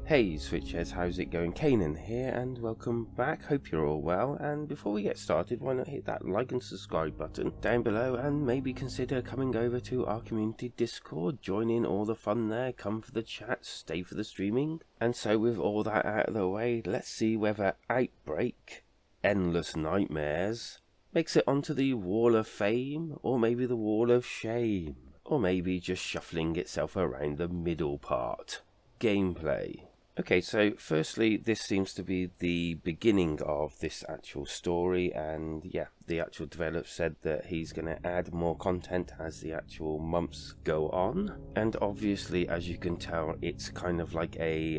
Hey Switchheads, how's it going? Kanan here and welcome back. Hope you're all well, and before we get started, why not hit that like and subscribe button down below and maybe consider coming over to our community Discord, join in all the fun there, come for the chat, stay for the streaming. And so with all that out of the way, let's see whether Outbreak, Endless Nightmares, makes it onto the Wall of Fame, or maybe the Wall of Shame, or maybe just shuffling itself around the middle part. Gameplay. Okay, so firstly, this seems to be the beginning of this actual story, and yeah, the actual developer said that he's going to add more content as the actual months go on. And obviously, as you can tell, it's kind of like a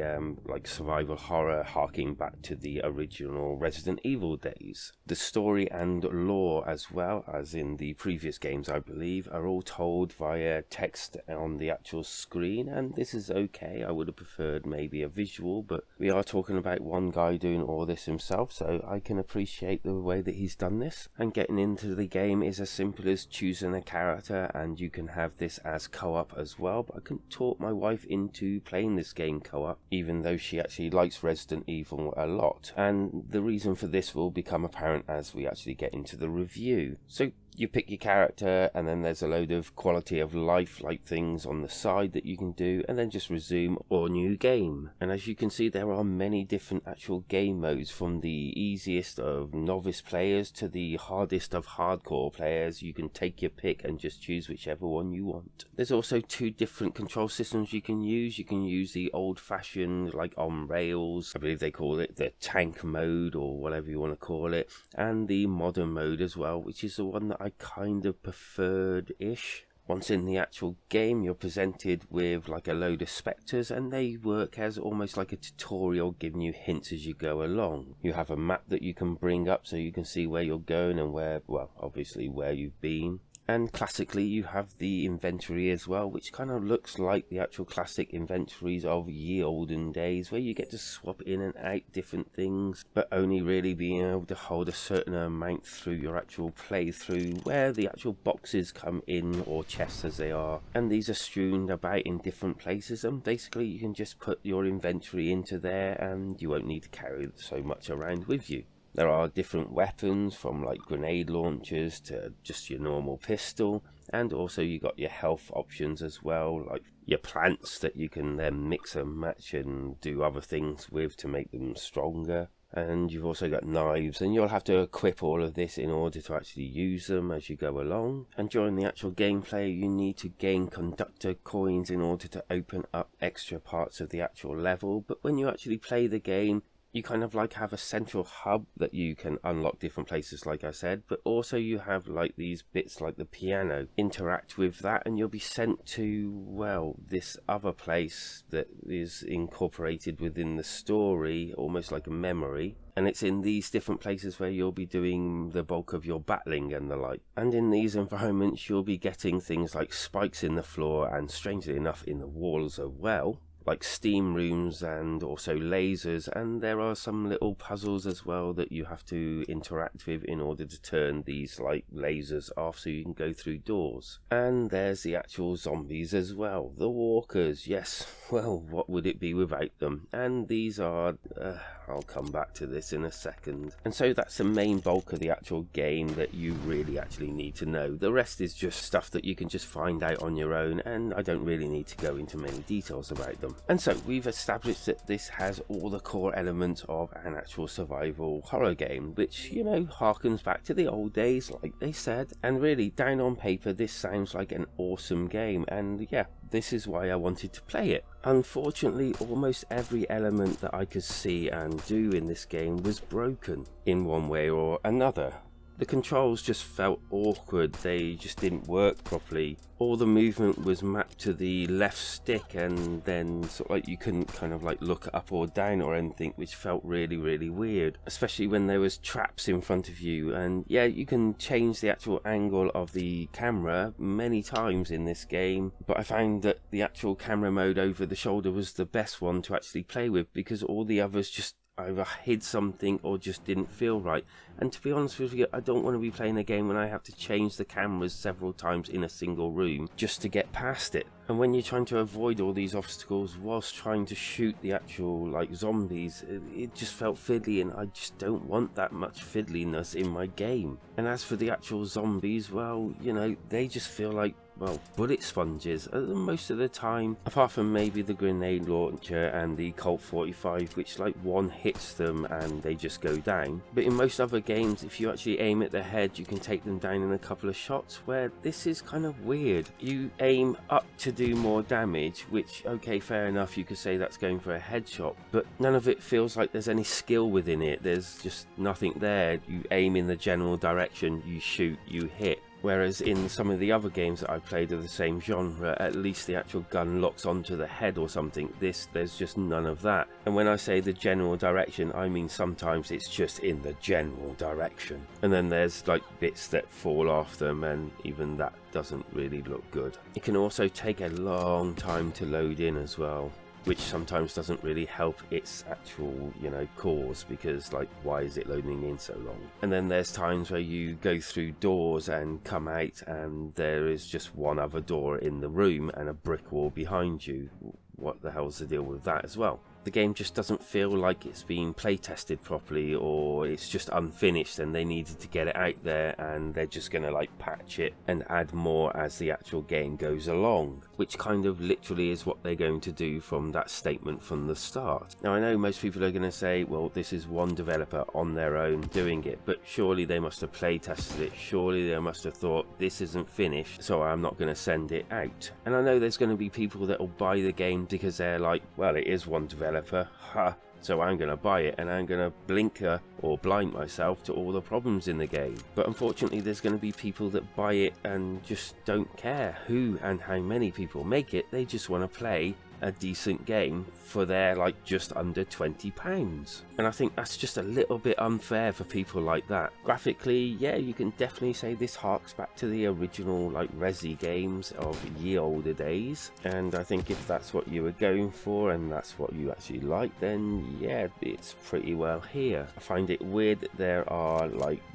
survival horror harking back to the original Resident Evil days. The story and lore, as well as in the previous games, I believe, are all told via text on the actual screen, and this is okay. I would have preferred maybe a visual, but we are talking about one guy doing all this himself, so I can appreciate the way that he's done this. And getting into the game is as simple as choosing a character, and you can have this as co-op as well, but I couldn't talk my wife into playing this game co-op, even though she actually likes Resident Evil a lot, and the reason for this will become apparent as we actually get into the review. So you pick your character, and then there's a load of quality of life like things on the side that you can do, and then just resume or new game. And as you can see, there are many different actual game modes, from the easiest of novice players to the hardest of hardcore players. You can take your pick and just choose whichever one you want. There's also two different control systems you can use. You can use the old-fashioned, like on rails, I believe they call it the tank mode or whatever you want to call it, and the modern mode as well, which is the one that I kind of preferred-ish. Once in the actual game, you're presented with like a load of spectres, and they work as almost like a tutorial, giving you hints as you go along. You have a map that you can bring up so you can see where you're going and where, well, obviously where you've been. And classically, you have the inventory as well, which kind of looks like the actual classic inventories of ye olden days, where you get to swap in and out different things, but only really being able to hold a certain amount through your actual playthrough, where the actual boxes come in, or chests as they are, and these are strewn about in different places, and basically you can just put your inventory into there and you won't need to carry so much around with you. There are different weapons, from like grenade launchers to just your normal pistol, and also you got your health options as well, like your plants that you can then mix and match and do other things with to make them stronger. And you've also got knives, and you'll have to equip all of this in order to actually use them as you go along. And during the actual gameplay, you need to gain conductor coins in order to open up extra parts of the actual level. But when you actually play the game, you kind of like have a central hub that you can unlock different places, like I said, but also you have like these bits like the piano. Interact with that and you'll be sent to, well, this other place that is incorporated within the story, almost like a memory. And it's in these different places where you'll be doing the bulk of your battling and the like. And in these environments, you'll be getting things like spikes in the floor, and strangely enough in the walls as well, like steam rooms and also lasers, and there are some little puzzles as well that you have to interact with in order to turn these like lasers off so you can go through doors. And there's the actual zombies as well, the walkers. Yes, well, what would it be without them? And these are I'll come back to this in a second. And so that's the main bulk of the actual game that you really actually need to know. The rest is just stuff that you can just find out on your own, and I don't really need to go into many details about them. And so we've established that this has all the core elements of an actual survival horror game, which, you know, harkens back to the old days, like they said. And really, down on paper, this sounds like an awesome game, and yeah, this is why I wanted to play it. Unfortunately, almost every element that I could see and do in this game was broken in one way or another. The controls just felt awkward, they just didn't work properly. All the movement was mapped to the left stick, and then sort of like you couldn't kind of like look up or down or anything, which felt really weird, especially when there was traps in front of you. And yeah, you can change the actual angle of the camera many times in this game, but I found that the actual camera mode over the shoulder was the best one to actually play with, because all the others just either hid something or just didn't feel right. And to be honest with you, I don't want to be playing a game when I have to change the cameras several times in a single room just to get past it. And when you're trying to avoid all these obstacles whilst trying to shoot the actual zombies, it just felt fiddly, and I just don't want that much fiddliness in my game. And as for the actual zombies, well, they just feel like, well, bullet sponges most of the time, apart from maybe the grenade launcher and the Colt 45, which one hits them and they just go down. But in most other games, if you actually aim at their head, you can take them down in a couple of shots, where this is kind of weird. You aim up to do more damage, which, okay, fair enough, you could say that's going for a headshot, but none of it feels like there's any skill within it. There's just nothing there. You aim in the general direction, you shoot, you hit. Whereas in some of the other games that I played of the same genre, at least the actual gun locks onto the head or something. There's just none of that. And when I say the general direction, I mean sometimes it's just in the general direction. And then there's bits that fall off them, and even that doesn't really look good. It can also take a long time to load in as well, which sometimes doesn't really help its actual, cause, because why is it loading in so long? And then there's times where you go through doors and come out and there is just one other door in the room and a brick wall behind you. What the hell's the deal with that as well? The game just doesn't feel like it's being play tested properly, or it's just unfinished and they needed to get it out there and they're just gonna patch it and add more as the actual game goes along, which kind of literally is what they're going to do from that statement from the start. Now I know most people are going to say, well, this is one developer on their own doing it, but surely they must have play tested it, surely they must have thought this isn't finished, so I'm not going to send it out. And I know there's going to be people that will buy the game because they're like, well, it is one developer, so I'm going to buy it and I'm going to blinker or blind myself to all the problems in the game. But unfortunately there's going to be people that buy it and just don't care who and how many people make it. They just want to play a decent game for their just under £20. And I think that's just a little bit unfair for people like that. Graphically, yeah, you can definitely say this harks back to the original Resi games of ye older days, and I think if that's what you were going for and that's what you actually like, then yeah, it's pretty well here. I find it weird that there are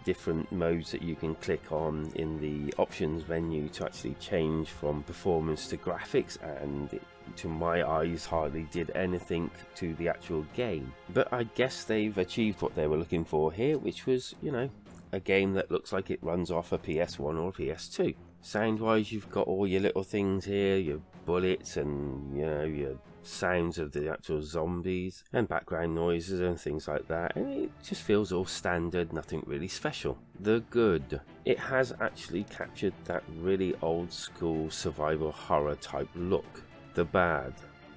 different modes that you can click on in the options menu to actually change from performance to graphics, and it, to my eyes, hardly did anything to the actual game. But I guess they've achieved what they were looking for here, which was, a game that looks like it runs off a PS1 or a PS2. Sound wise, you've got all your little things here, your bullets and your sounds of the actual zombies and background noises and things like that, and it just feels all standard, nothing really special. The good, it has actually captured that really old school survival horror type look. The bad,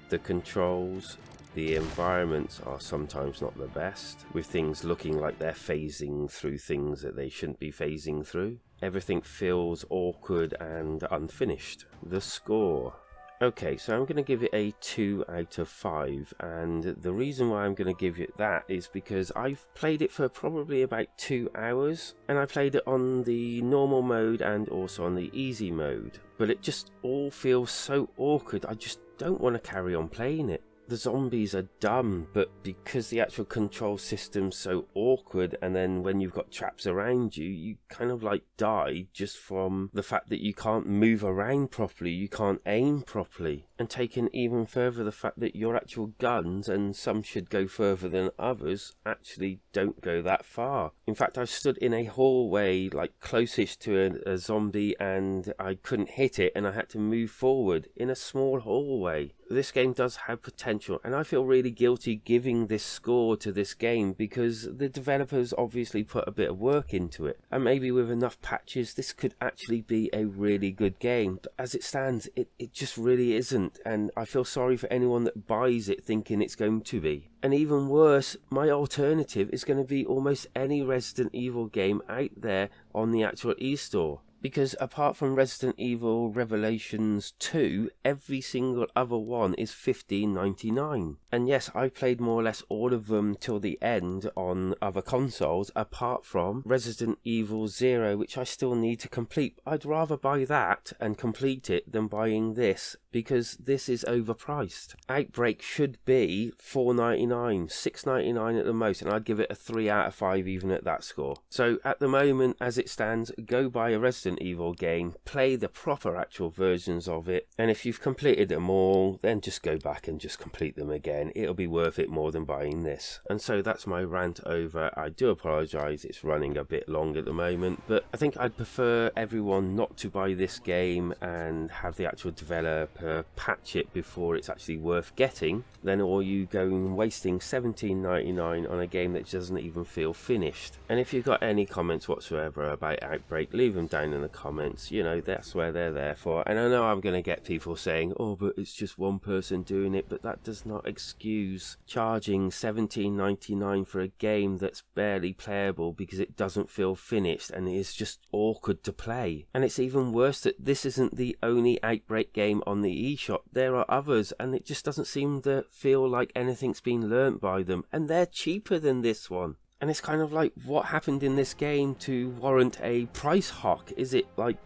the controls, the environments are sometimes not the best, with things looking like they're phasing through things that they shouldn't be phasing through. Everything feels awkward and unfinished. The score. Okay, so I'm going to give it a 2 out of 5, and the reason why I'm going to give it that is because I've played it for probably about 2 hours, and I played it on the normal mode and also on the easy mode, but it just all feels so awkward. I just don't want to carry on playing it. The zombies are dumb, but because the actual control system's so awkward, and then when you've got traps around you, you kind of die just from the fact that you can't move around properly, you can't aim properly. And taken even further, the fact that your actual guns, and some should go further than others, actually don't go that far. In fact, I stood in a hallway closest to a zombie and I couldn't hit it, and I had to move forward in a small hallway. This game does have potential, and I feel really guilty giving this score to this game because the developers obviously put a bit of work into it, and maybe with enough patches this could actually be a really good game. But as it stands, it just really isn't, and I feel sorry for anyone that buys it thinking it's going to be. And even worse, my alternative is going to be almost any Resident Evil game out there on the actual eStore, because apart from Resident Evil Revelations 2, every single other one is $15.99. And yes, I played more or less all of them till the end on other consoles, apart from Resident Evil 0, which I still need to complete. I'd rather buy that and complete it than buying this, because this is overpriced. Outbreak should be $4.99, $6.99 at the most, and I'd give it a 3 out of 5 even at that score. So at the moment, as it stands, go buy a Resident Evil game, play the proper actual versions of it, and if you've completed them all, then just go back and just complete them again. It'll be worth it more than buying this. And so that's my rant over. I do apologise, it's running a bit long at the moment, but I think I'd prefer everyone not to buy this game and have the actual developer patch it before it's actually worth getting, than all you going wasting $17.99 on a game that doesn't even feel finished. And if you've got any comments whatsoever about Outbreak, leave them down in the comments. You know, that's where they're there for. And I know I'm going to get people saying, oh, but it's just one person doing it, but that does not excuse charging $17.99 for a game that's barely playable because it doesn't feel finished and is just awkward to play. And it's even worse that this isn't the only Outbreak game on the eShop. There are others, and it just doesn't seem to feel like anything's been learnt by them, and they're cheaper than this one. And it's kind of like, what happened in this game to warrant a price hike? Is it like,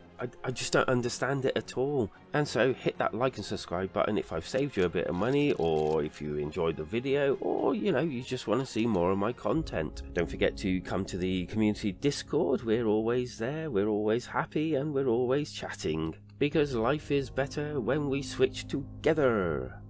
I just don't understand it at all. And so hit that like and subscribe button if I've saved you a bit of money, or if you enjoyed the video, or you know, you just want to see more of my content. Don't forget to come to the community Discord. We're always there, we're always happy, and we're always chatting, because life is better when we switch together.